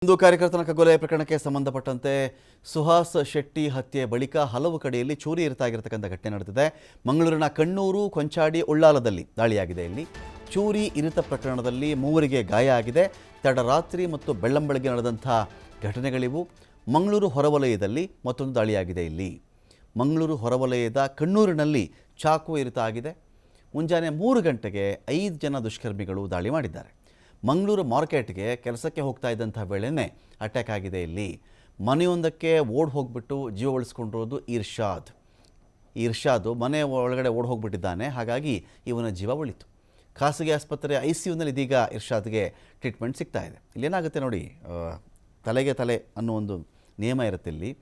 ಹಿಂದೂ ಕಾರ್ಯಕರ್ತನ ಕೊಲೆ ಪ್ರಕರಣಕ್ಕೆ ಸಂಬಂಧಪಟ್ಟಂತೆ ಸುಹಾಸ್ ಶೆಟ್ಟಿ ಹತ್ಯೆ ಬಳಿಕ ಹಲವು ಕಡೆಯಲ್ಲಿ ಚೋರಿ ಇರಿತಾಗಿರತಕ್ಕಂಥ ಘಟನೆ ನಡೆದಿದೆ. ಮಂಗಳೂರಿನ ಕಣ್ಣೂರು, ಕೊಂಚಾಡಿ, ಉಳ್ಳಾಲದಲ್ಲಿ ದಾಳಿಯಾಗಿದೆ. ಇಲ್ಲಿ ಚೋರಿ ಇರಿತ ಪ್ರಕರಣದಲ್ಲಿ ಮೂವರಿಗೆ ಗಾಯ ಆಗಿದೆ. ತಡರಾತ್ರಿ ಮತ್ತು ಬೆಳ್ಳಂಬೆಳಗ್ಗೆ ನಡೆದಂಥ ಘಟನೆಗಳಿವು. ಮಂಗಳೂರು ಹೊರವಲಯದಲ್ಲಿ ಮತ್ತೊಂದು ದಾಳಿಯಾಗಿದೆ. ಇಲ್ಲಿ ಮಂಗಳೂರು ಹೊರವಲಯದ ಕಣ್ಣೂರಿನಲ್ಲಿ ಚಾಕು ಇರಿತ ಆಗಿದೆ. ಮುಂಜಾನೆ 3 ಗಂಟೆಗೆ 5 ಜನ ದುಷ್ಕರ್ಮಿಗಳು ದಾಳಿ ಮಾಡಿದ್ದಾರೆ. ಮಂಗಳೂರು ಮಾರ್ಕೆಟ್ಗೆ ಕೆಲಸಕ್ಕೆ ಹೋಗ್ತಾ ಇದ್ದಂಥ ವೇಳೆಯೇ ಅಟ್ಯಾಕ್ ಆಗಿದೆ. ಇಲ್ಲಿ ಮನೆಯೊಂದಕ್ಕೆ ಓಡ್ ಹೋಗಿಬಿಟ್ಟು ಜೀವ ಉಳಿಸ್ಕೊಂಡಿರೋದು ಇರ್ಷಾದ್ ಮನೆ ಒಳಗಡೆ ಓಡ್ ಹೋಗಿಬಿಟ್ಟಿದ್ದಾನೆ. ಹಾಗಾಗಿ ಇವನ ಜೀವ ಉಳಿತು. ಖಾಸಗಿ ಆಸ್ಪತ್ರೆ ICUನಲ್ಲಿ ಇದೀಗ ಇರ್ಷಾದ್ಗೆ ಟ್ರೀಟ್ಮೆಂಟ್ ಸಿಗ್ತಾ ಇದೆ. ಇಲ್ಲೇನಾಗುತ್ತೆ ನೋಡಿ, ತಲೆಗೆ ತಲೆ ಅನ್ನೋ ಒಂದು ನಿಯಮ ಇರುತ್ತೆ. ಇಲ್ಲಿ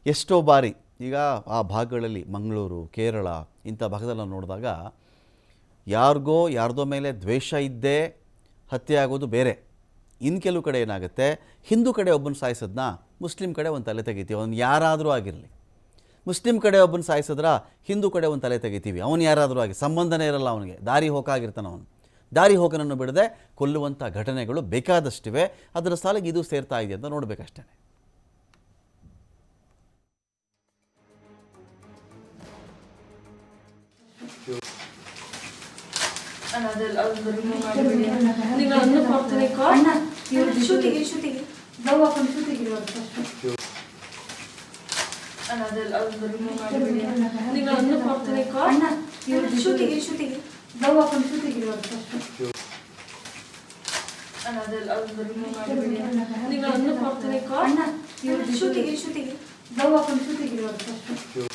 ಎಷ್ಟೋ ಬಾರಿ ಈಗ ಆ ಭಾಗಗಳಲ್ಲಿ ಮಂಗಳೂರು, ಕೇರಳ ಇಂಥ ಭಾಗದಲ್ಲಿ ನಾವು ನೋಡಿದಾಗ ಯಾರ್ದೋ ಮೇಲೆ ದ್ವೇಷ ಇದ್ದೇ ಹತ್ಯೆ ಆಗೋದು ಬೇರೆ. ಇನ್ನು ಕೆಲವು ಕಡೆ ಏನಾಗುತ್ತೆ, ಹಿಂದೂ ಕಡೆ ಒಬ್ಬನ ಸಾಯಿಸೋದನ್ನ ಮುಸ್ಲಿಂ ಕಡೆ ಒಂದು ತಲೆ ತೆಗಿತೀವಿ. ಅವನು ಯಾರಾದರೂ ಆಗಿರಲಿ. ಮುಸ್ಲಿಂ ಕಡೆ ಒಬ್ಬನ ಸಾಯಿಸಿದ್ರ ಹಿಂದೂ ಕಡೆ ಒಂದು ತಲೆ ತೆಗಿತೀವಿ. ಅವನು ಯಾರಾದರೂ ಆಗಿ ಸಂಬಂಧನೇ ಇರಲ್ಲ. ಅವನಿಗೆ ದಾರಿ ಹೋಕಾಗಿರ್ತಾನೆ. ಅವನು ದಾರಿ ಹೋಕನನ್ನು ಬಿಡದೆ ಕೊಲ್ಲುವಂಥ ಘಟನೆಗಳು ಬೇಕಾದಷ್ಟಿವೆ. ಅದರ ಸಾಲಿಗೆ ಇದು ಸೇರ್ತಾ ಇದೆ ಅಂತ ನೋಡಬೇಕಷ್ಟೇ. ನೀವು